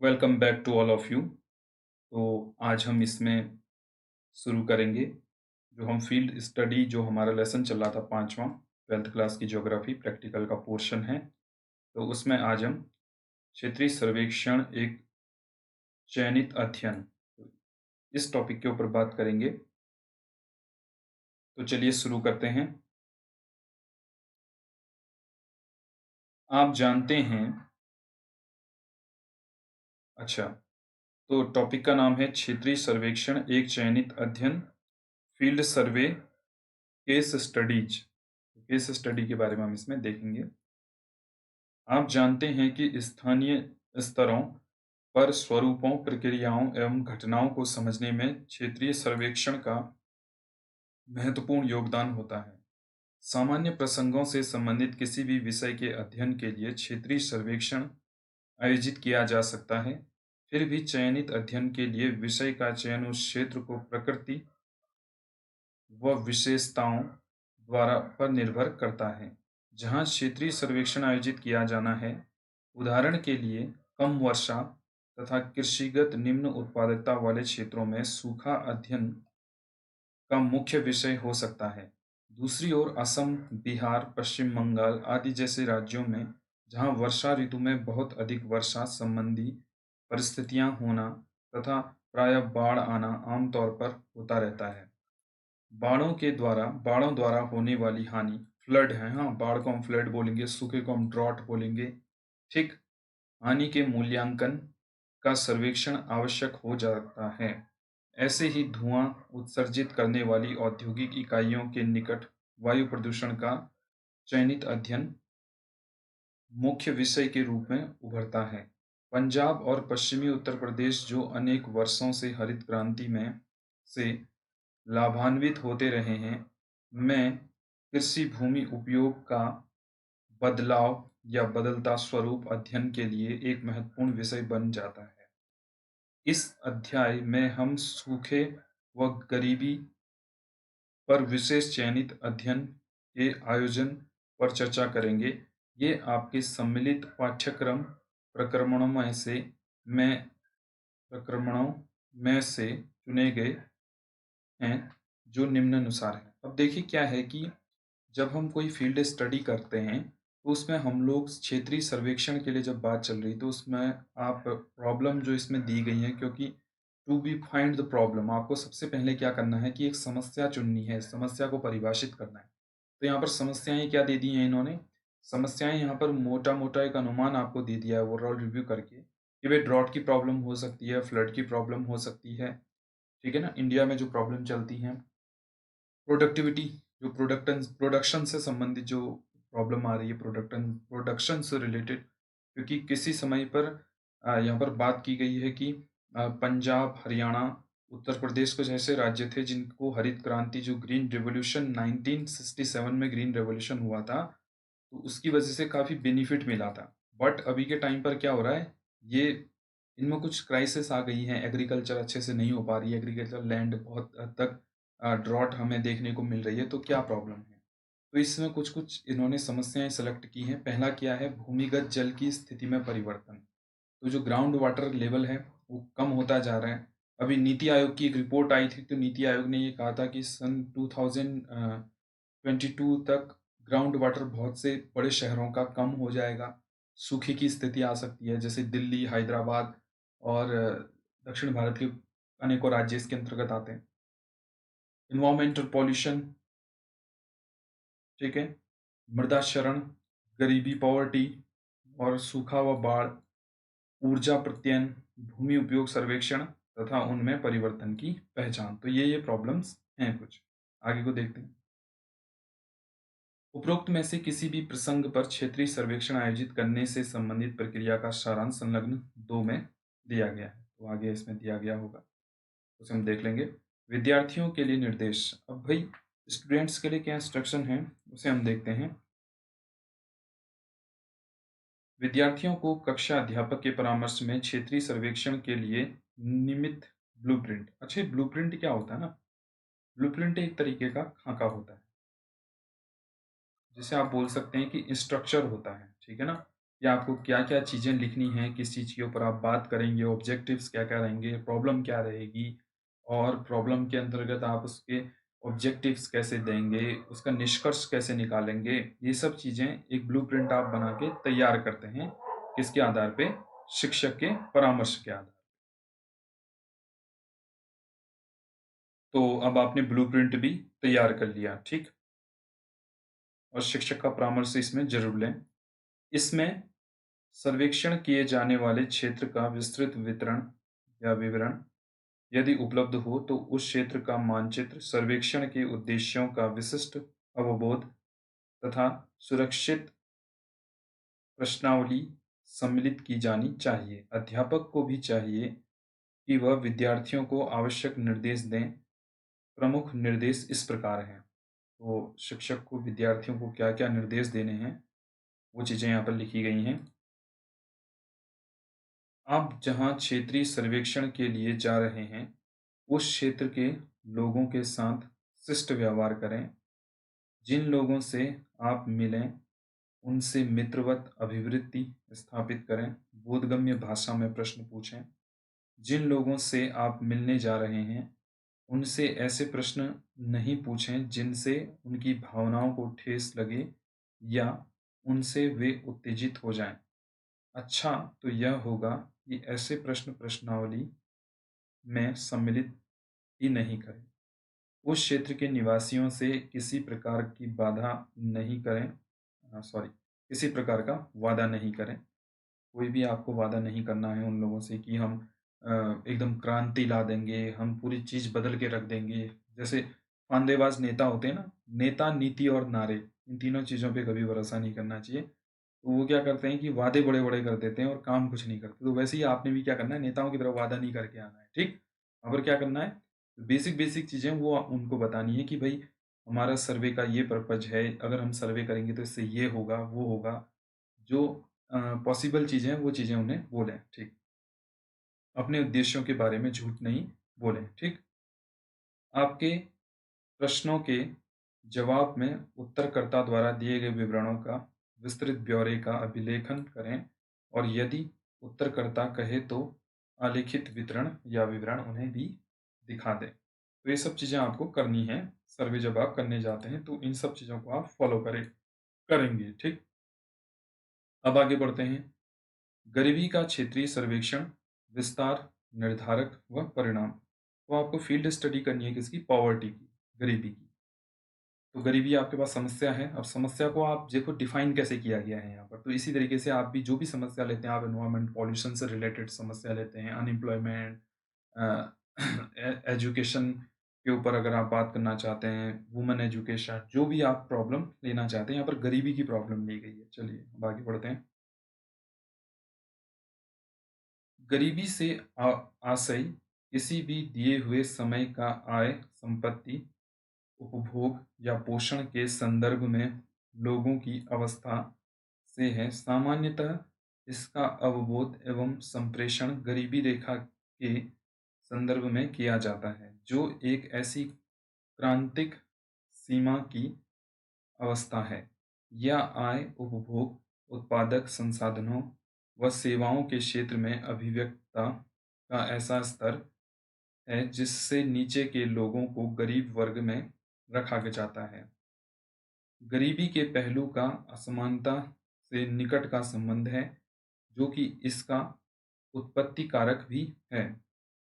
Welcome back to all of you. तो आज हम इसमें शुरू करेंगे जो हम फील्ड स्टडी जो हमारा लेसन चल रहा था पांचवा 12th क्लास की ज्योग्राफी प्रैक्टिकल का पोर्शन है। तो उसमें आज हम क्षेत्रीय सर्वेक्षण एक चयनित अध्ययन इस टॉपिक के ऊपर बात करेंगे। तो चलिए शुरू करते हैं। आप जानते हैं, अच्छा, तो टॉपिक का नाम है क्षेत्रीय सर्वेक्षण एक चयनित अध्ययन, field survey, case studies. Case study के बारे में हम इसमें देखेंगे। आप जानते हैं कि स्थानीय स्तरों पर स्वरूपों, प्रक्रियाओं एवं घटनाओं को समझने में क्षेत्रीय सर्वेक्षण का महत्वपूर्ण योगदान होता है। सामान्य प्रसंगों से संबंधित किसी भी विषय के अध्ययन के लिए क्षेत्रीय सर्वेक्षण आयोजित किया जा सकता है। फिर भी चयनित अध्ययन के लिए विषय का चयन उस क्षेत्र को प्रकृति व विशेषताओं द्वारा पर निर्भर करता है जहाँ क्षेत्रीय सर्वेक्षण आयोजित किया जाना है। उदाहरण के लिए कम वर्षा तथा कृषिगत निम्न उत्पादकता वाले क्षेत्रों में सूखा अध्ययन का मुख्य विषय हो सकता है। दूसरी ओर असम, बिहार, पश्चिम बंगाल आदि जैसे राज्यों में जहाँ वर्षा ऋतु में बहुत अधिक वर्षा संबंधी परिस्थितियां होना तथा प्रायः बाढ़ आना आमतौर पर होता रहता है। बाढ़ों द्वारा होने वाली हानि फ्लड है। हाँ, बाढ़ को हम फ्लड बोलेंगे, सूखे को हम ड्रॉट बोलेंगे। ठीक, हानि के मूल्यांकन का सर्वेक्षण आवश्यक हो जाता है। ऐसे ही धुआं उत्सर्जित करने वाली औद्योगिक इकाइयों के निकट वायु प्रदूषण का चयनित अध्ययन मुख्य विषय के रूप में उभरता है। पंजाब और पश्चिमी उत्तर प्रदेश जो अनेक वर्षों से हरित क्रांति में से लाभान्वित होते रहे हैं, में कृषि भूमि उपयोग का बदलाव या बदलता स्वरूप अध्ययन के लिए एक महत्वपूर्ण विषय बन जाता है। इस अध्याय में हम सूखे व गरीबी पर विशेष चयनित अध्ययन के आयोजन पर चर्चा करेंगे। ये आपके सम्मिलित पाठ्यक्रम प्रक्रमणों में से में प्रक्रमणों में से चुने गए हैं जो निम्नानुसार हैं। अब देखिए क्या है कि जब हम कोई फील्ड स्टडी करते हैं तो उसमें हम लोग क्षेत्रीय सर्वेक्षण के लिए जब बात चल रही तो उसमें आप प्रॉब्लम जो इसमें दी गई है, क्योंकि to be find the problem आपको सबसे पहले क्या करना है कि एक समस्या चुननी है, समस्या को परिभाषित करना है। तो यहाँ पर समस्याएं क्या दे दी हैं इन्होंने, समस्याएं यहाँ पर मोटा मोटा एक अनुमान आपको दे दिया है ओवरऑल रिव्यू करके कि भाई ड्रॉट की प्रॉब्लम हो सकती है, फ्लड की प्रॉब्लम हो सकती है। ठीक है ना, इंडिया में जो प्रॉब्लम चलती है प्रोडक्टिविटी, जो प्रोडक्शन से संबंधित जो प्रॉब्लम आ रही है, प्रोडक्शन से रिलेटेड, क्योंकि किसी समय पर यहाँ पर बात की गई है कि पंजाब, हरियाणा, उत्तर प्रदेश कुछ ऐसे राज्य थे जिनको हरित क्रांति जो ग्रीन रेवोल्यूशन 1967 में ग्रीन रेवोल्यूशन हुआ था, तो उसकी वजह से काफ़ी बेनिफिट मिला था। बट अभी के टाइम पर क्या हो रहा है, ये इनमें कुछ क्राइसिस आ गई हैं, एग्रीकल्चर अच्छे से नहीं हो पा रही है, एग्रीकल्चर लैंड बहुत हद तक ड्रॉट हमें देखने को मिल रही है। तो क्या प्रॉब्लम है, तो इसमें कुछ कुछ इन्होंने समस्याएं सेलेक्ट की हैं। पहला क्या है, भूमिगत जल की स्थिति में परिवर्तन। तो जो ग्राउंड वाटर लेवल है वो कम होता जा रहा है। अभी नीति आयोग की एक रिपोर्ट आई थी, तो नीति आयोग ने ये कहा था कि सन 2022 तक ग्राउंड वाटर बहुत से बड़े शहरों का कम हो जाएगा, सूखे की स्थिति आ सकती है, जैसे दिल्ली, हैदराबाद और दक्षिण भारत के अनेकों राज्य इसके अंतर्गत आते हैं। इन्वायरमेंटल पॉल्यूशन, ठीक है, मृदा क्षरण, गरीबी पॉवर्टी और सूखा व बाढ़, ऊर्जा प्रत्ययन, भूमि उपयोग सर्वेक्षण तथा उनमें परिवर्तन की पहचान। तो ये प्रॉब्लम्स हैं कुछ। आगे को देखते हैं। उपरोक्त में से किसी भी प्रसंग पर क्षेत्रीय सर्वेक्षण आयोजित करने से संबंधित प्रक्रिया का सारांश संलग्न 2 में दिया गया है। तो आगे इसमें दिया गया होगा, उसे हम देख लेंगे। विद्यार्थियों के लिए निर्देश। अब भाई स्टूडेंट्स के लिए क्या इंस्ट्रक्शन है उसे हम देखते हैं। विद्यार्थियों को कक्षा अध्यापक के परामर्श में क्षेत्रीय सर्वेक्षण के लिए नियमित ब्लूप्रिंट। अच्छा, ब्लूप्रिंट क्या होता है ना, ब्लूप्रिंट एक तरीके का खाका होता है, जिसे आप बोल सकते हैं कि स्ट्रक्चर होता है, ठीक है ना। कि आपको क्या-क्या चीज़ें लिखनी हैं, किस चीज़ के ऊपर आप बात करेंगे, ऑब्जेक्टिव्स क्या-क्या रहेंगे, प्रॉब्लम क्या रहेगी और प्रॉब्लम के अंतर्गत आप उसके ऑब्जेक्टिव्स कैसे देंगे, उसका निष्कर्ष कैसे निकालेंगे, ये सब चीज़ें एक ब्लूप्रिंट आप बना के तैयार करते हैं। किसके आधार पे? शिक्षक के परामर्श के आधार। तो अब आपने ब्लूप्रिंट भी तैयार कर लिया, ठीक? और शिक्षक का परामर्श इसमें ज़रूर लें। इसमें सर्वेक्षण किए जाने वाले क्षेत्र का विस्तृत वितरण या विवरण यदि उपलब्ध हो तो उस क्षेत्र का मानचित्र, सर्वेक्षण के उद्देश्यों का विशिष्ट अवबोध तथा सुरक्षित प्रश्नावली सम्मिलित की जानी चाहिए। अध्यापक को भी चाहिए कि वह विद्यार्थियों को आवश्यक निर्देश दें। प्रमुख निर्देश इस प्रकार हैं। तो शिक्षक को विद्यार्थियों को क्या-क्या निर्देश देने हैं, वो चीज़ें यहाँ पर लिखी गई हैं। आप जहाँ क्षेत्रीय सर्वेक्षण के लिए जा रहे हैं, उस क्षेत्र के लोगों के साथ शिष्ट व्यवहार करें। जिन लोगों से आप मिलें, उनसे मित्रवत अभिवृत्ति स्थापित करें। बोधगम्य भाषा में प्रश्न पूछें। जिन लोगों से आप मिलने जा रहे हैं, उनसे ऐसे प्रश्न नहीं पूछें जिनसे उनकी भावनाओं को ठेस लगे या उनसे वे उत्तेजित हो जाएं। अच्छा तो यह होगा कि ऐसे प्रश्न प्रश्नावली में सम्मिलित ही नहीं करें। उस क्षेत्र के निवासियों से किसी प्रकार की बाधा नहीं करें। किसी प्रकार का वादा नहीं करें। कोई भी आपको वादा नहीं करना है उन लोगों से कि हम एकदम क्रांति ला देंगे, हम पूरी चीज़ बदल के रख देंगे। जैसे फंदेबाज़ नेता होते हैं ना, नेता, नीति और नारे, इन तीनों चीज़ों पे कभी भरोसा नहीं करना चाहिए। तो वो क्या करते हैं कि वादे बड़े-बड़े कर देते हैं और काम कुछ नहीं करते। तो वैसे ही आपने भी क्या करना है, नेताओं की तरह वादा नहीं करके आना है, ठीक? और क्या करना है, बेसिक-बेसिक चीज़ें वो उनको बतानी है कि भई हमारा सर्वे का ये पर्पज़ है, अगर हम सर्वे करेंगे तो इससे ये होगा, वो होगा। जो पॉसिबल चीज़ें हैं, वो चीज़ें उन्हें बोलें, ठीक? अपने उद्देश्यों के बारे में झूठ नहीं बोलें, ठीक? आपके प्रश्नों के जवाब में उत्तरकर्ता द्वारा दिए गए विवरणों का विस्तृत ब्यौरे का अभिलेखन करें और यदि उत्तरकर्ता कहे तो आलेखित वितरण या विवरण उन्हें भी दिखा दें। तो ये सब चीज़ें आपको करनी है, सर्वे जब आप करने जाते हैं, तो इन सब चीज़ों को आप फ़ॉलो करेंगे, ठीक? अब आगे बढ़ते हैं। गरीबी का क्षेत्रीय सर्वेक्षण, विस्तार, निर्धारक व परिणाम। तो आपको फील्ड स्टडी करनी है किसकी? पॉवर्टी की, गरीबी की। तो गरीबी आपके पास समस्या है, अब समस्या को आप देखो डिफाइन कैसे किया गया है यहाँ पर। तो इसी तरीके से आप भी जो भी समस्या लेते हैं, आप एनवायरनमेंट पॉल्यूशन से रिलेटेड समस्या लेते हैं, अनएम्प्लॉयमेंट, अ, एजुकेशन के ऊपर अगर आप बात करना चाहते हैं, वुमेन एजुकेशन, जो भी आप प्रॉब्लम लेना चाहते हैं, यहाँ पर गरीबी की प्रॉब्लम ली गई है। चलिए, अब आगे बढ़ते हैं। गरीबी से आशय किसी भी दिए हुए समय का आय, संपत्ति, उपभोग या पोषण के संदर्भ में लोगों की अवस्था से है। सामान्यतः इसका अवबोध एवं संप्रेषण गरीबी रेखा के संदर्भ में किया जाता है, जो एक ऐसी क्रांतिक सीमा की अवस्था है या आय, उपभोग, उत्पादक संसाधनों व सेवाओं के क्षेत्र में अभिव्यक्तता का ऐसा स्तर है जिससे नीचे के लोगों को गरीब वर्ग में रखा जाता है। गरीबी के पहलू का असमानता से निकट का संबंध है, जो कि इसका उत्पत्ति कारक भी है।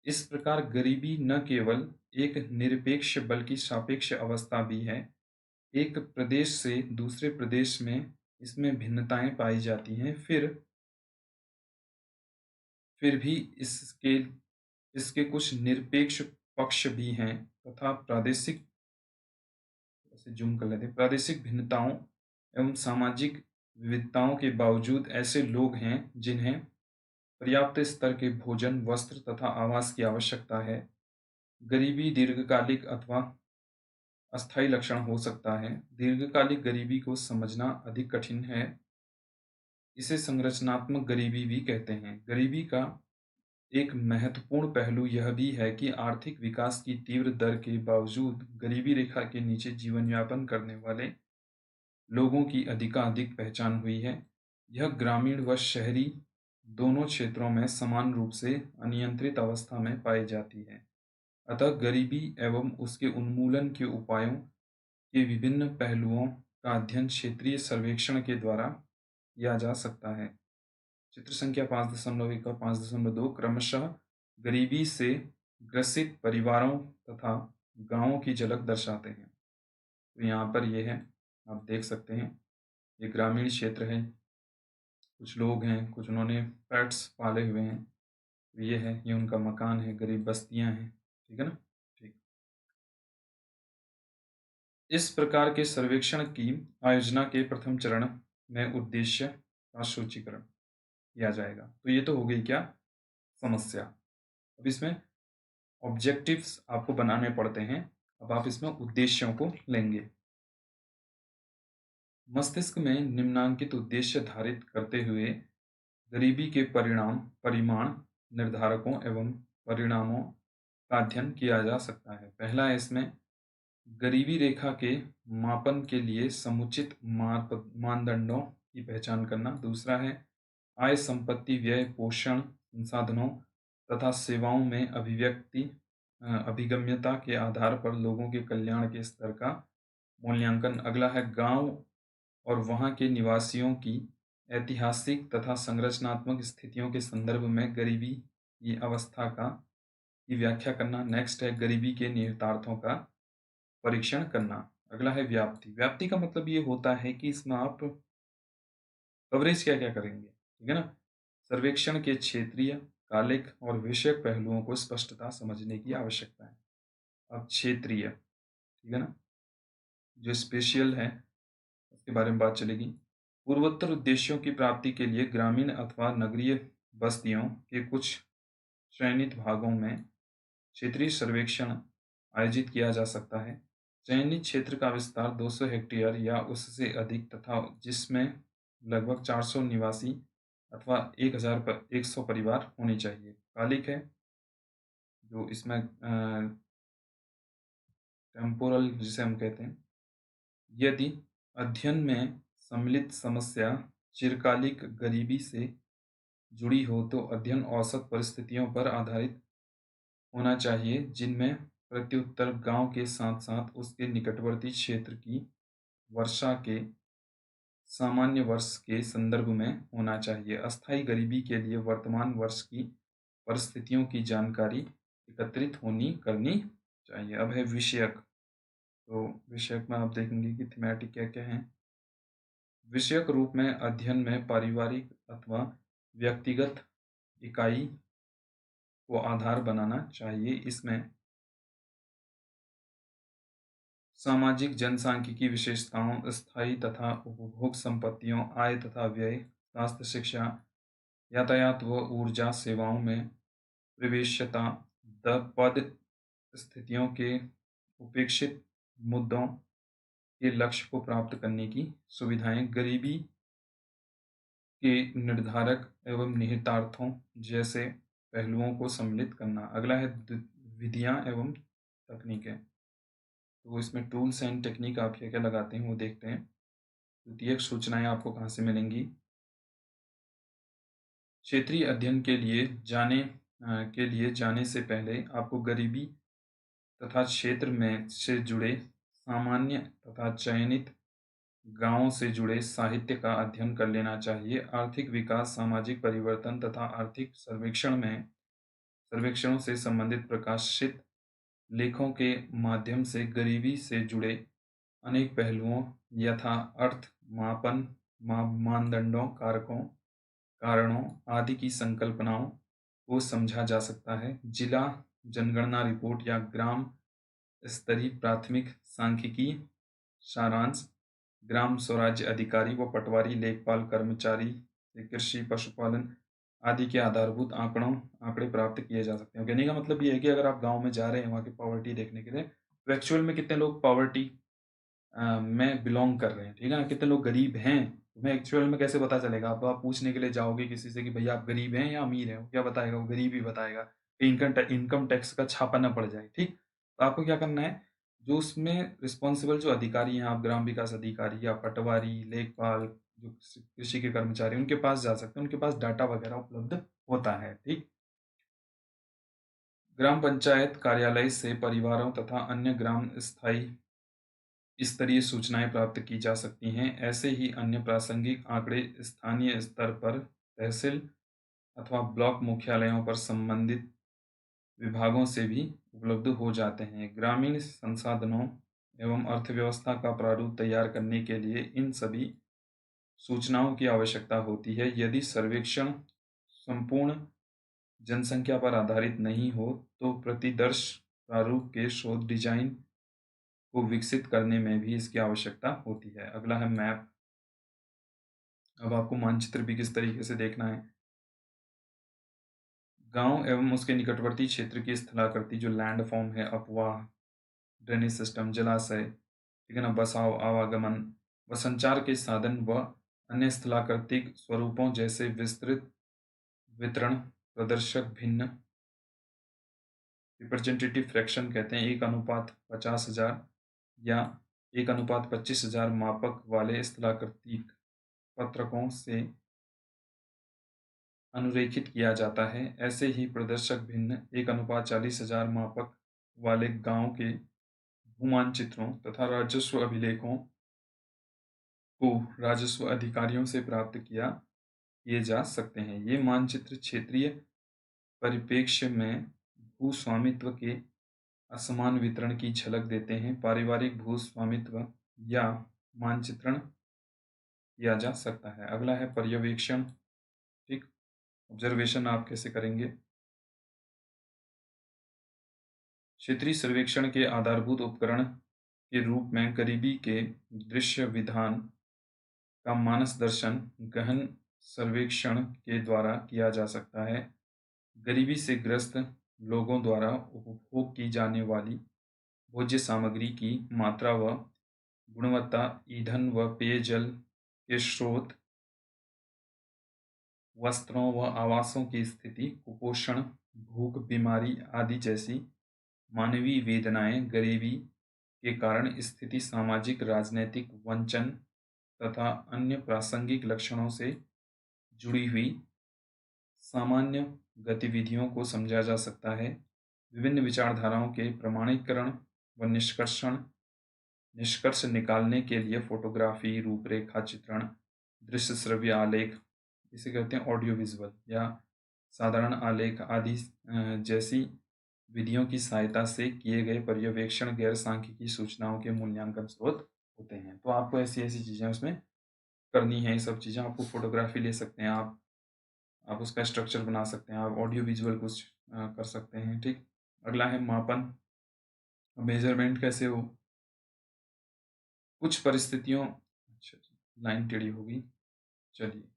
इस प्रकार गरीबी न केवल एक निरपेक्ष बल्कि सापेक्ष अवस्था भी है। एक प्रदेश से दूसरे प्रदेश में इसमें भिन्नताएं पाई जाती हैं, फिर भी इसके इसके कुछ निरपेक्ष पक्ष भी हैं तथा प्रादेशिक, ऐसे जूम कर लेते हैं, प्रादेशिक भिन्नताओं एवं सामाजिक विविधताओं के बावजूद ऐसे लोग हैं जिन्हें पर्याप्त स्तर के भोजन, वस्त्र तथा आवास की आवश्यकता है। गरीबी दीर्घकालिक अथवा अस्थायी लक्षण हो सकता है। दीर्घकालिक गरीबी को समझना अधिक कठिन है। इसे संरचनात्मक गरीबी भी कहते हैं। गरीबी का एक महत्वपूर्ण पहलू यह भी है कि आर्थिक विकास की तीव्र दर के बावजूद गरीबी रेखा के नीचे जीवन यापन करने वाले लोगों की अधिकाधिक पहचान हुई है। यह ग्रामीण व शहरी दोनों क्षेत्रों में समान रूप से अनियंत्रित अवस्था में पाई जाती है। अतः गरीबी एवं उसके उन्मूलन के उपायों के विभिन्न पहलुओं का अध्ययन क्षेत्रीय सर्वेक्षण के द्वारा किया जा सकता है। चित्र संख्या 5.1 और 5.2 क्रमशः गरीबी से ग्रसित परिवारों तथा गांवों की झलक दर्शाते हैं। तो यहाँ पर ये है, आप देख सकते हैं, ये ग्रामीण क्षेत्र है, कुछ लोग हैं, कुछ उन्होंने पेट्स पाले हुए हैं। तो ये है, ये उनका मकान है, गरीब बस्तियां हैं, ठीक है ना। ठीक, इस प्रकार के सर्वेक्षण की आयोजना के प्रथम चरण में उद्देश्य का सूचीकरण किया जाएगा। तो ये तो हो गई क्या, समस्या। अब इसमें ऑब्जेक्टिव्स आपको बनाने पड़ते हैं। अब आप इसमें उद्देश्यों को लेंगे। मस्तिष्क में निम्नांकित उद्देश्य धारित करते हुए गरीबी के परिमाण निर्धारकों एवं परिणामों का अध्ययन किया जा सकता है। पहला है इसमें गरीबी रेखा के मापन के लिए समुचित मानदंडों की पहचान करना। दूसरा है आय, संपत्ति, व्यय, पोषण, संसाधनों तथा सेवाओं में अभिगम्यता के आधार पर लोगों के कल्याण के स्तर का मूल्यांकन। अगला है गांव और वहां के निवासियों की ऐतिहासिक तथा संरचनात्मक स्थितियों के संदर्भ में गरीबी की अवस्था की व्याख्या करना। नेक्स्ट है गरीबी के निहितार्थों का परीक्षण करना। अगला है व्याप्ति। व्याप्ति का मतलब ये होता है कि इसमें आप कवरेज क्या क्या करेंगे, ठीक है ना। सर्वेक्षण के क्षेत्रीय, कालिक और विषयक पहलुओं को स्पष्टता समझने की आवश्यकता है। अब क्षेत्रीय, ठीक है ना, जो स्पेशियल है उसके बारे में बात चलेगी। पूर्वोत्तर उद्देश्यों की प्राप्ति के लिए ग्रामीण अथवा नगरीय बस्तियों के कुछ चयनित भागों में क्षेत्रीय सर्वेक्षण आयोजित किया जा सकता है। चयनित क्षेत्र का विस्तार 200 हेक्टेयर या उससे अधिक तथा जिसमें लगभग 400 निवासी अथवा 1,100 परिवार होने चाहिए। कालिक है जो इसमें टेम्पोरल जिसे हम कहते हैं। यदि अध्ययन में सम्मिलित समस्या चिरकालिक गरीबी से जुड़ी हो तो अध्ययन औसत परिस्थितियों पर आधारित होना चाहिए जिनमें प्रत्युत्तर गांव के साथ साथ उसके निकटवर्ती क्षेत्र की वर्षा के सामान्य वर्ष के संदर्भ में होना चाहिए। अस्थायी गरीबी के लिए वर्तमान वर्ष की परिस्थितियों की जानकारी एकत्रित करनी चाहिए। अब है विषयक। तो विषयक में आप देखेंगे कि थीमेटिक क्या क्या है। विषयक रूप में अध्ययन में पारिवारिक अथवा व्यक्तिगत इकाई को आधार बनाना चाहिए। इसमें सामाजिक जनसांख्यिकी विशेषताओं, स्थायी तथा उपभोग संपत्तियों, आय तथा व्यय, स्वास्थ्य, शिक्षा, यातायात व ऊर्जा सेवाओं में प्रवेश्यता, पद स्थितियों के उपेक्षित मुद्दों के लक्ष्य को प्राप्त करने की सुविधाएं, गरीबी के निर्धारक एवं निहितार्थों जैसे पहलुओं को सम्मिलित करना। अगला है विधियां एवं तकनीकें। तो इसमें टूल्स एंड टेक्निक आप क्या क्या लगाते हैं वो देखते हैं। द्वितीयक सूचनाएं आपको कहाँ से मिलेंगी। क्षेत्रीय अध्ययन के लिए जाने से पहले आपको गरीबी तथा क्षेत्र में से जुड़े सामान्य तथा चयनित गांवों से जुड़े साहित्य का अध्ययन कर लेना चाहिए। आर्थिक विकास, सामाजिक परिवर्तन तथा आर्थिक सर्वेक्षणों से संबंधित प्रकाशित लेखों के माध्यम से गरीबी से जुड़े अनेक पहलुओं यथा अर्थ, मापन, मानदंडों, कारकों, कारणों आदि की संकल्पनाओं को समझा जा सकता है। जिला जनगणना रिपोर्ट या ग्राम स्तरीय प्राथमिक सांख्यिकी सारांश, ग्राम स्वराज्य अधिकारी व पटवारी लेखपाल कर्मचारी से कृषि, पशुपालन आदि के आधारभूत आंकड़े प्राप्त किए जा सकते हैं। कहने का मतलब ये है कि अगर आप गांव में जा रहे हैं वहाँ की पॉवर्टी देखने के लिए, तो एक्चुअल में कितने लोग पॉवर्टी में बिलोंग कर रहे हैं, ठीक है ना, कितने लोग गरीब हैं, तुम्हें एक्चुअल में कैसे पता चलेगा। आप पूछने के लिए जाओगे किसी से कि भैया आप गरीब हैं या अमीर हैं, वो क्या बताएगा, वो गरीब ही बताएगा कि इनकम टैक्स का छापा ना पड़ जाए। ठीक, तो आपको क्या करना है, जो उसमें रिस्पॉन्सिबल जो अधिकारी हैं, आप ग्राम विकास अधिकारी या पटवारी, लेखपाल, जो कृषि के कर्मचारी उनके पास जा सकते हैं, उनके पास डाटा वगैरह उपलब्ध होता है। ठीक। ग्राम पंचायत कार्यालय से परिवारों तथा अन्य ग्राम स्थायी स्तरीय सूचनाएं प्राप्त की जा सकती हैं। ऐसे ही अन्य प्रासंगिक आंकड़े स्थानीय स्तर पर तहसील अथवा ब्लॉक मुख्यालयों पर संबंधित विभागों से भी उपलब्ध हो जाते हैं। ग्रामीण संसाधनों एवं अर्थव्यवस्था का प्रारूप तैयार करने के लिए इन सभी सूचनाओं की आवश्यकता होती है। यदि सर्वेक्षण संपूर्ण जनसंख्या पर आधारित नहीं हो तो प्रतिदर्श प्रारूप के शोध डिजाइन को विकसित करने में भी इसकी आवश्यकता होती है। अगला है मैप। अब आपको मानचित्र भी किस तरीके से देखना है। गांव एवं उसके निकटवर्ती क्षेत्र की स्थलाकृति जो लैंड फॉर्म है, अपवाह, ड्रेनेज सिस्टम, जलाशय, ठीक है ना, बसाव, आवागमन व संचार के साधन व अन्य स्थलाकृतिक स्वरूपों जैसे विस्तृत वितरण प्रदर्शक भिन्न रिप्रेजेंटेटिव फ्रैक्शन कहते हैं 1:50,000 या 1:25,000 मापक वाले स्थलाकृतिक पत्रकों से अनुरेखित किया जाता है। ऐसे ही प्रदर्शक भिन्न 1:40,000 मापक वाले गांव के भूमानचित्रों तथा राजस्व अभिलेखों को राजस्व अधिकारियों से प्राप्त किए जा सकते हैं। ये मानचित्र क्षेत्रीय परिप्रेक्ष्य में भू स्वामित्व के असमान वितरण की झलक देते हैं। पारिवारिक भू स्वामित्व या मानचित्रण किया जा सकता है। अगला है पर्यवेक्षण। ठीक। ऑब्जर्वेशन आप कैसे करेंगे। क्षेत्रीय सर्वेक्षण के आधारभूत उपकरण के रूप में गरीबी के दृश्य विधान का मानस दर्शन गहन सर्वेक्षण के द्वारा किया जा सकता है। गरीबी से ग्रस्त लोगों द्वारा उपभोग की जाने वाली भोज्य सामग्री की मात्रा व गुणवत्ता, ईंधन व पेयजल के स्रोत, वस्त्रों व आवासों की स्थिति, कुपोषण, भूख, बीमारी आदि जैसी मानवीय वेदनाएं, गरीबी के कारण स्थिति, सामाजिक राजनैतिक वंचन तथा अन्य प्रासंगिक लक्षणों से जुड़ी हुई सामान्य गतिविधियों को समझा जा सकता है। विभिन्न विचारधाराओं के प्रमाणीकरण व निष्कर्ष निकालने के लिए फोटोग्राफी, रूपरेखा चित्रण, दृश्य श्रव्य आलेख, इसे कहते हैं ऑडियो विजुअल, या साधारण आलेख आदि जैसी विधियों की सहायता से किए गए पर्यवेक्षण गैर सांख्यिकी सूचनाओं के मूल्यांकन स्रोत होते हैं। तो आपको ऐसी ऐसी चीजें उसमें करनी है। ये सब चीजें आपको फोटोग्राफी ले सकते हैं आप उसका स्ट्रक्चर बना सकते हैं, आप ऑडियो विजुअल कुछ कर सकते हैं। ठीक। अगला है मापन। मेजरमेंट कैसे हो। कुछ परिस्थितियों, अच्छा लाइन टेढ़ी होगी, चलिए।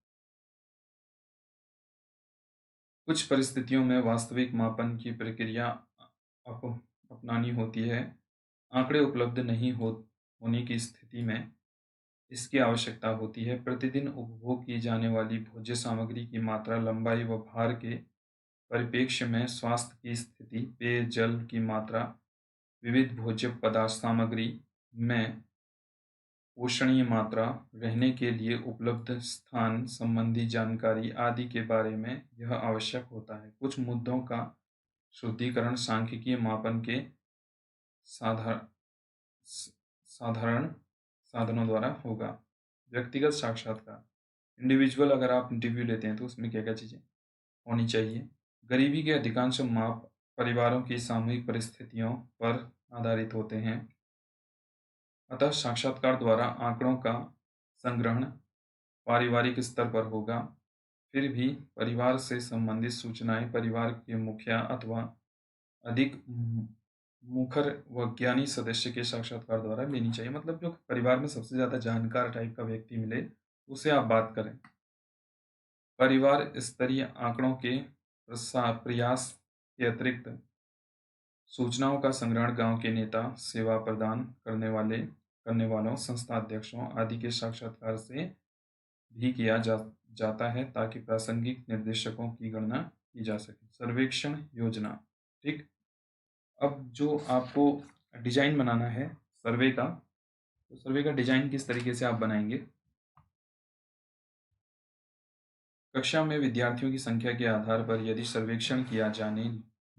कुछ परिस्थितियों में वास्तविक मापन की प्रक्रिया अपनानी होती है। आंकड़े उपलब्ध नहीं होने की स्थिति में इसकी आवश्यकता होती है। प्रतिदिन उपभोग की जाने वाली भोज्य सामग्री की मात्रा, लंबाई व भार के परिप्रेक्ष्य में स्वास्थ्य की स्थिति, पेयजल की मात्रा, विविध भोज्य पदार्थ सामग्री में पोषणीय मात्रा, रहने के लिए उपलब्ध स्थान संबंधी जानकारी आदि के बारे में यह आवश्यक होता है। कुछ मुद्दों का शुद्धिकरण सांख्यिकीय मापन के साधारण साधारण साधनों द्वारा होगा। व्यक्तिगत साक्षात्कार। इंडिविजुअल अगर आप इंटरव्यू लेते हैं तो उसमें क्या क्या चीज़ें होनी चाहिए। गरीबी के अधिकांश माप परिवारों की सामूहिक परिस्थितियों पर आधारित होते हैं, अतः साक्षात्कार द्वारा आंकड़ों का संग्रहण पारिवारिक स्तर पर होगा। फिर भी परिवार से संबंधित सूचनाएं परिवार के मुखिया अथवा अधिक मुखर व ज्ञानी सदस्य के साक्षात्कार द्वारा लेनी चाहिए। मतलब जो परिवार में सबसे ज्यादा जानकार टाइप का व्यक्ति मिले उससे आप बात करें। परिवार स्तरीय आंकड़ों के प्रयास के अतिरिक्त सूचनाओं का संग्रहण गांव के नेता, सेवा प्रदान करने वालों, संस्था अध्यक्षों आदि के साक्षात्कार से भी किया जाता है ताकि प्रासंगिक निर्देशकों की गणना की जा सके। सर्वेक्षण योजना। ठीक। अब जो आपको डिजाइन बनाना है सर्वे का, तो सर्वे का डिजाइन किस तरीके से आप बनाएंगे। कक्षा में विद्यार्थियों की संख्या के आधार पर यदि सर्वेक्षण किया जाने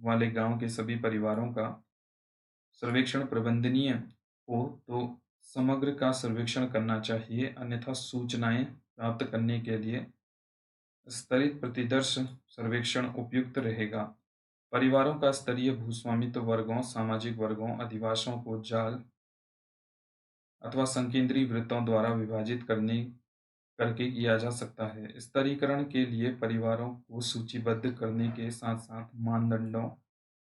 वाले गांव के सभी परिवारों का सर्वेक्षण प्रबंधनीय हो तो समग्र का सर्वेक्षण करना चाहिए, अन्यथा सूचनाएं प्राप्त करने के लिए स्तरित प्रतिदर्श सर्वेक्षण उपयुक्त रहेगा। परिवारों का स्तरीय भूस्वामित्व वर्गों, सामाजिक वर्गों, अधिवासों को जाल अथवा संकेंद्रीय वृत्तों द्वारा विभाजित करने करके किया जा सकता है। स्तरीकरण के लिए परिवारों को सूचीबद्ध करने के साथ साथ मानदंडों,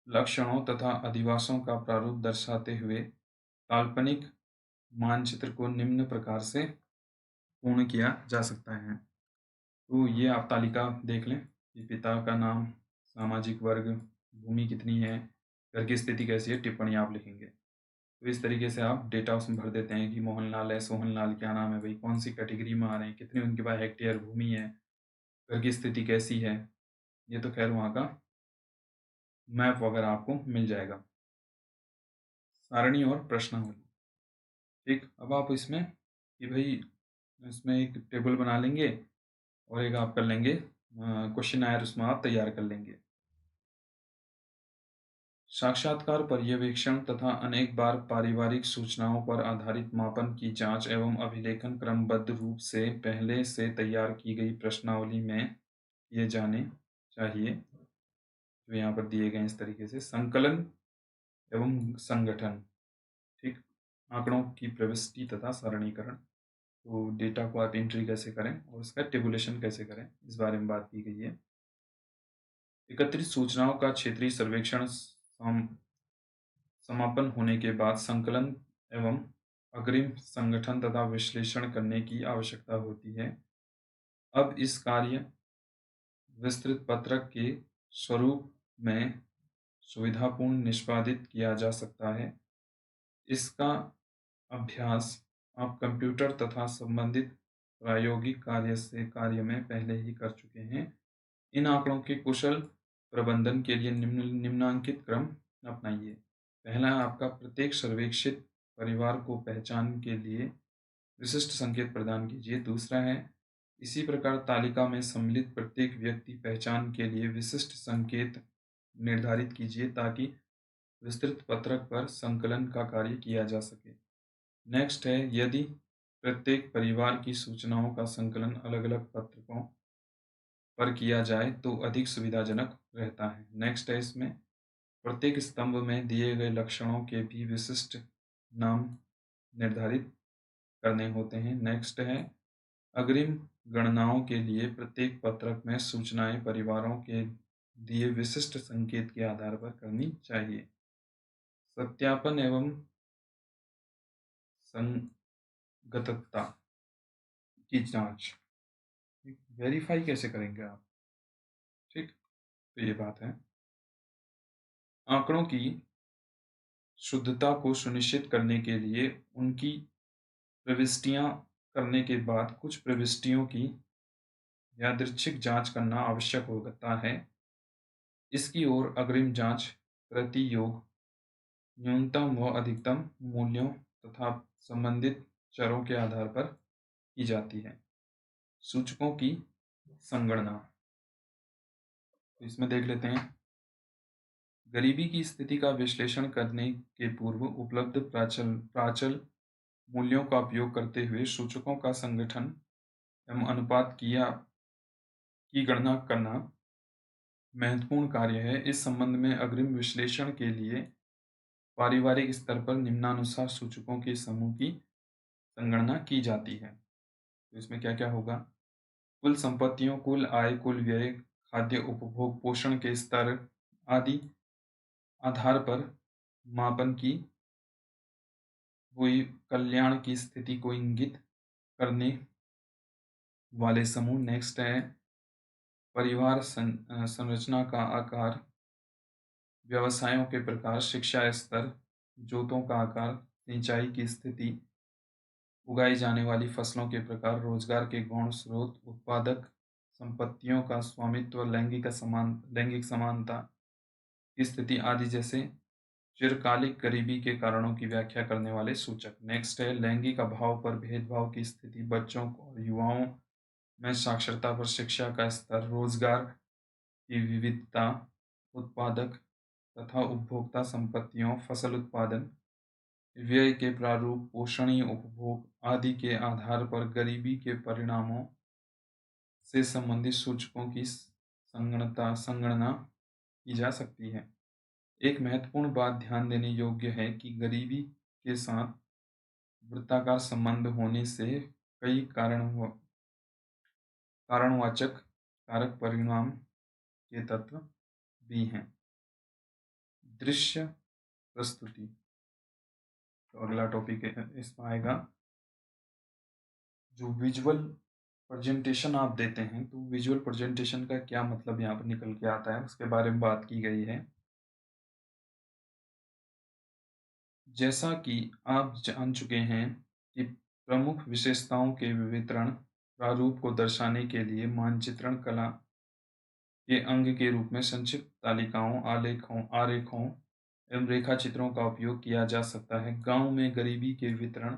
लक्षणों तथा अधिवासों का प्रारूप दर्शाते हुए काल्पनिक मानचित्र को निम्न प्रकार से पूर्ण किया जा सकता है। तो ये आप तालिका देख लें कि पिता का नाम, सामाजिक वर्ग, भूमि कितनी है, घर की स्थिति कैसी है, टिप्पणी आप लिखेंगे। तो इस तरीके से आप डेटा उसमें भर देते हैं कि मोहनलाल है, सोहनलाल क्या नाम है भाई, कौन सी कैटेगरी में आ रहे हैं, कितनी उनके पास हेक्टेयर भूमि है, घर की स्थिति कैसी है। ये तो खैर वहाँ का मैप वगैरह आपको मिल जाएगा। सारणी और प्रश्नावली। ठीक, अब आप इसमें कि भाई इसमें एक टेबल बना लेंगे और एक आप कर लेंगे क्वेश्चन आयर, उसमें आप तैयार कर लेंगे। साक्षात्कार पर्यवेक्षण तथा अनेक बार पारिवारिक सूचनाओं पर आधारित मापन की जांच एवं अभिलेखन क्रमबद्ध रूप से पहले से तैयार की गई प्रश्नावली में किए जाने चाहिए, जो यहाँ पर दिए गए इस तरीके से। संकलन एवं संगठन। ठीक, आंकड़ों की प्रविष्टि तथा सारणीकरण, तो डेटा को आप एंट्री कैसे करें और उसका टेबुलेशन कैसे करें, इस बारे में बात की गई है। एकत्रित सूचनाओं का क्षेत्रीय सर्वेक्षण समापन होने के बाद संकलन एवं अग्रिम संगठन तथा विश्लेषण करने की आवश्यकता होती है। अब इस कार्य विस्तृत पत्रक के स्वरूप में सुविधापूर्ण निष्पादित किया जा सकता है। इसका अभ्यास आप कंप्यूटर तथा संबंधित प्रायोगिक कार्य में पहले ही कर चुके हैं। इन आंकड़ों के कुशल प्रबंधन के लिए निम्नांकित क्रम अपनाइए। पहला है आपका प्रत्येक सर्वेक्षित परिवार को पहचान के लिए विशिष्ट संकेत प्रदान कीजिए। दूसरा है इसी प्रकार तालिका में सम्मिलित प्रत्येक व्यक्ति पहचान के लिए विशिष्ट संकेत निर्धारित कीजिए ताकि विस्तृत पत्रक पर संकलन का कार्य किया जा सके। नेक्स्ट है यदि प्रत्येक परिवार की सूचनाओं का संकलन अलग अलग पत्रकों पर किया जाए तो अधिक सुविधाजनक रहता है। नेक्स्ट है इसमें प्रत्येक स्तंभ में दिए गए लक्षणों के भी विशिष्ट नाम निर्धारित करने होते हैं। नेक्स्ट है अग्रिम गणनाओं के लिए प्रत्येक पत्रक में सूचनाएं परिवारों के दिए विशिष्ट संकेत के आधार पर करनी चाहिए। सत्यापन एवं संगतता की जांच, वेरीफाई कैसे करेंगे आप। ठीक, तो ये बात है। आंकड़ों की शुद्धता को सुनिश्चित करने के लिए उनकी प्रविष्टियां करने के बाद कुछ प्रविष्टियों की यादृच्छिक जांच करना आवश्यक होता है। इसकी ओर अग्रिम जांच प्रतियोग न्यूनतम व अधिकतम मूल्यों तथा संबंधित चरों के आधार पर की जाती है। सूचकों की संगणना, तो इसमें देख लेते हैं। गरीबी की स्थिति का विश्लेषण करने के पूर्व उपलब्ध प्राचल मूल्यों का उपयोग करते हुए सूचकों का संगठन एवं अनुपात की गणना करना महत्वपूर्ण कार्य है। इस संबंध में अग्रिम विश्लेषण के लिए पारिवारिक स्तर पर निम्नानुसार सूचकों के समूह की संगणना की जाती है। तो इसमें क्या क्या होगा, कुल संपत्तियों, कुल आय, कुल व्यय, खाद्य उपभोग, पोषण के स्तर आदि आधार पर मापन की हुई कल्याण की स्थिति को इंगित करने वाले समूह। नेक्स्ट है परिवार संरचना का आकार, व्यवसायों के प्रकार, शिक्षा स्तर, जोतों का आकार, सिंचाई की स्थिति, उगाई जाने वाली फसलों के प्रकार, रोजगार के गौण स्रोत, उत्पादक संपत्तियों का स्वामित्व, लैंगिक समानता की स्थिति आदि जैसे चिरकालिक गरीबी के कारणों की व्याख्या करने वाले सूचक। नेक्स्ट है लैंगिक अभाव पर भेदभाव की स्थिति, बच्चों और युवाओं में साक्षरता पर शिक्षा का स्तर, रोजगार की विविधता, उत्पादक तथा उपभोक्ता संपत्तियों, फसल उत्पादन, व्यय के प्रारूप, पोषणीय उपभोग आदि के आधार पर गरीबी के परिणामों से संबंधित सूचकों की संगणना की जा सकती है। एक महत्वपूर्ण बात ध्यान देने योग्य है कि गरीबी के साथ वृत्ताकार संबंध होने से कई कारणवाचक कारक परिणाम के तत्व भी हैं। दृश्य प्रस्तुति, तो अगला टॉपिक इसमें आएगा। जो विजुअल प्रेजेंटेशन आप देते हैं, तो विजुअल प्रेजेंटेशन का क्या मतलब यहाँ पर निकल के आता है, उसके बारे में बात की गई है। जैसा कि आप जान चुके हैं कि प्रमुख विशेषताओं के विवरण प्रारूप को दर्शाने के लिए मानचित्रण कला के अंग के रूप में संक्षिप्त तालिकाओं, आरेखों एवं रेखा चित्रों का उपयोग किया जा सकता है। गांव में गरीबी के वितरण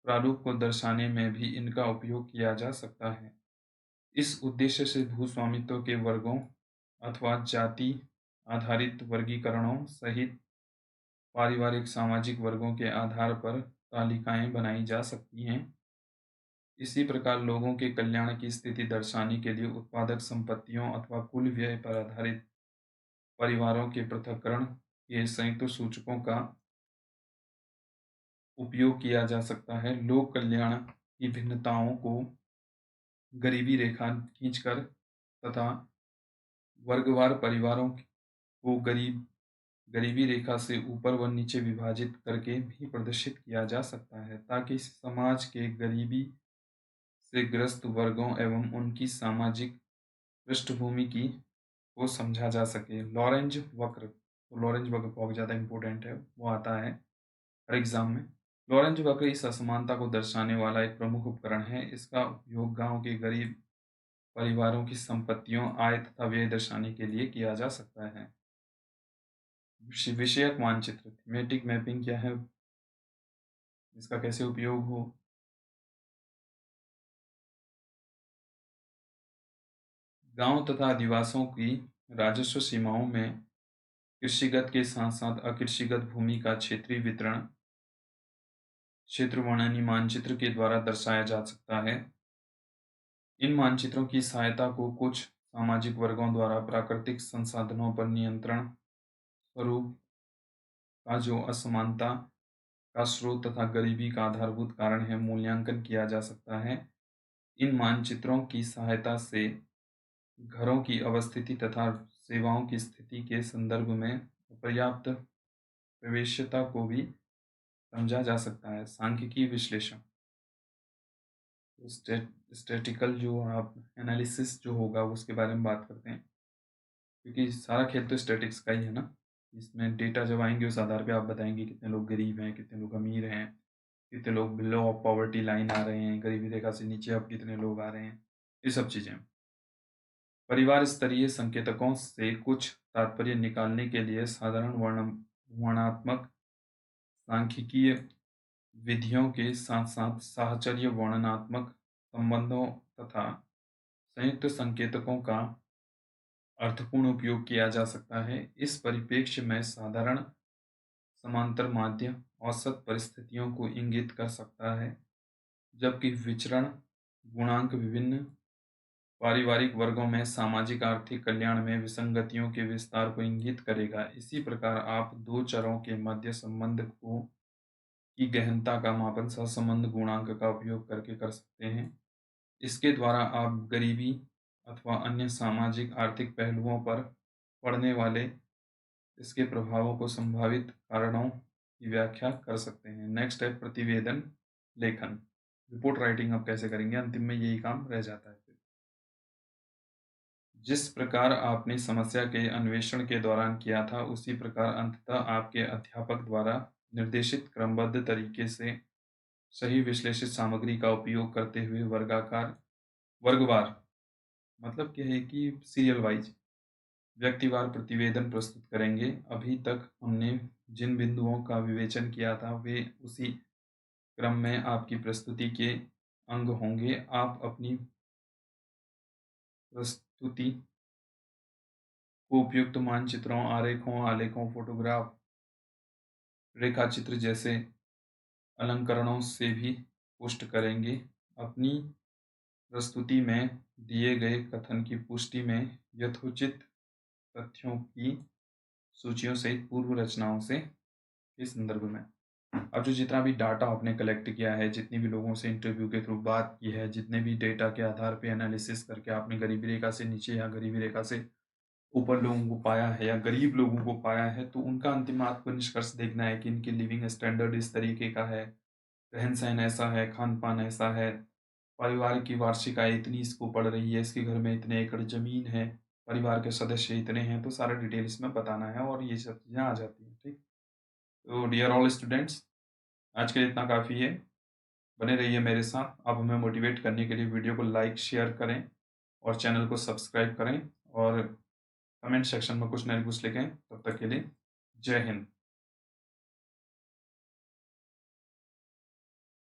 प्रारूप को दर्शाने में भी इनका उपयोग किया जा सकता है। इस उद्देश्य से भूस्वामित्व के वर्गों अथवा जाति आधारित वर्गीकरणों सहित पारिवारिक सामाजिक वर्गों के आधार पर तालिकाएं बनाई जा सकती हैं। इसी प्रकार लोगों के कल्याण की स्थिति दर्शाने के लिए उत्पादक संपत्तियों अथवा कुल व्यय पर आधारित परिवारों के पृथक्करण के संयुक्त सूचकों का उपयोग किया जा सकता है। लोक कल्याण की भिन्नताओं को गरीबी रेखा खींचकर तथा वर्गवार परिवारों को गरीबी रेखा से ऊपर व नीचे विभाजित करके भी प्रदर्शित किया जा सकता है, ताकि समाज के गरीबी से ग्रस्त वर्गों एवं उनकी सामाजिक पृष्ठभूमि की को समझा जा सके। लॉरेंज वक्र, तो लॉरेंज वक्र बहुत ज़्यादा इंपॉर्टेंट है, वो आता है हर एग्जाम में। लॉरेंज वक्र इस असमानता को दर्शाने वाला एक प्रमुख उपकरण है। इसका उपयोग गांव के गरीब परिवारों की संपत्तियों, आय तथा व्यय दर्शाने के लिए किया जा सकता है। विषयक मानचित्र, थीमेटिक मैपिंग क्या है, इसका कैसे उपयोग हो। गांव तथा आदिवासियों की राजस्व सीमाओं में कृषिगत के साथ साथ अकृषिगत भूमि का क्षेत्रीय वितरण क्षेत्र वर्णनी मानचित्र के द्वारा दर्शाया जा सकता है। इन मानचित्रों की सहायता को कुछ सामाजिक वर्गों द्वारा प्राकृतिक संसाधनों पर नियंत्रण स्वरूप का जो असमानता का स्रोत तथा गरीबी का आधारभूत कारण है, मूल्यांकन किया जा सकता है। इन मानचित्रों की सहायता से घरों की अवस्थिति तथा सेवाओं की स्थिति के संदर्भ में पर्याप्त प्रवेश्यता को भी समझा जा सकता है। सांख्यिकीय विश्लेषण, तो स्टैटिकल जो आप एनालिसिस जो होगा उसके बारे में बात करते हैं, क्योंकि सारा खेल तो स्टैटिक्स का ही है ना। इसमें डेटा जब आएंगे उस आधार पे आप बताएंगे कितने लोग गरीब हैं, कितने लोग अमीर हैं, कितने लोग बिलो ऑफ पॉवर्टी लाइन आ रहे हैं, गरीबी रेखा से नीचे अब कितने लोग आ रहे हैं, ये सब चीज़ें। परिवार स्तरीय संकेतकों से कुछ तात्पर्य निकालने के लिए साधारण वर्णात्मक सांख्यिकीय विधियों के साथ साथ साहचर्य वर्णनात्मक संबंधों तथा संयुक्त संकेतकों का अर्थपूर्ण उपयोग किया जा सकता है। इस परिप्रेक्ष्य में साधारण समांतर माध्य औसत परिस्थितियों को इंगित कर सकता है, जबकि विचरण गुणांक विभिन्न पारिवारिक वर्गों में सामाजिक आर्थिक कल्याण में विसंगतियों के विस्तार को इंगित करेगा। इसी प्रकार आप दो चरों के मध्य संबंध को की गहनता का मापन सहसंबंध गुणांक का उपयोग करके कर सकते हैं। इसके द्वारा आप गरीबी अथवा अन्य सामाजिक आर्थिक पहलुओं पर पड़ने वाले इसके प्रभावों को संभावित कारणों की व्याख्या कर सकते हैं। नेक्स्ट है प्रतिवेदन लेखन, रिपोर्ट राइटिंग आप कैसे करेंगे, अंतिम में यही काम रह जाता है। जिस प्रकार आपने समस्या के अन्वेषण के दौरान किया था, उसी प्रकार अंततः आपके अध्यापक द्वारा निर्देशित क्रमबद्ध तरीके से सही विश्लेषित सामग्री का उपयोग करते हुए वर्गवार मतलब क्या है कि सीरियल वाइज व्यक्तिवार प्रतिवेदन प्रस्तुत करेंगे। अभी तक हमने जिन बिंदुओं का विवेचन किया था वे उसी क्रम में आपकी प्रस्तुति के अंग होंगे। आप अपनी प्रस्तुति को उपयुक्त मानचित्रों, आरेखों, आलेखों, फोटोग्राफ, रेखाचित्र जैसे अलंकरणों से भी पुष्ट करेंगे। अपनी प्रस्तुति में दिए गए कथन की पुष्टि में यथोचित तथ्यों की सूचियों सहित पूर्व रचनाओं से के संदर्भ में। अब जो जितना भी डाटा आपने कलेक्ट किया है, जितनी भी लोगों से इंटरव्यू के थ्रू बात की है, जितने भी डेटा के आधार पे एनालिसिस करके आपने गरीबी रेखा से नीचे या गरीबी रेखा से ऊपर लोगों को पाया है या गरीब लोगों को पाया है, तो उनका अंतिम आपको निष्कर्ष देखना है कि इनकी लिविंग स्टैंडर्ड इस तरीके का है, रहन-सहन ऐसा है, खान-पान ऐसा है, परिवार की वार्षिक आय इतनी इसको पड़ रही है, इसके घर में इतने एकड़ ज़मीन है, परिवार के सदस्य इतने हैं, तो सारा डिटेल इसमें बताना है और ये सब चीज़ें आ जाती हैं, ठीक? तो डियर ऑल स्टूडेंट्स, आज के लिए इतना काफ़ी है। बने रहिए मेरे साथ। आप हमें मोटिवेट करने के लिए वीडियो को लाइक, शेयर करें और चैनल को सब्सक्राइब करें और कमेंट सेक्शन में कुछ न कुछ लिखें। तब तक के लिए जय हिंद।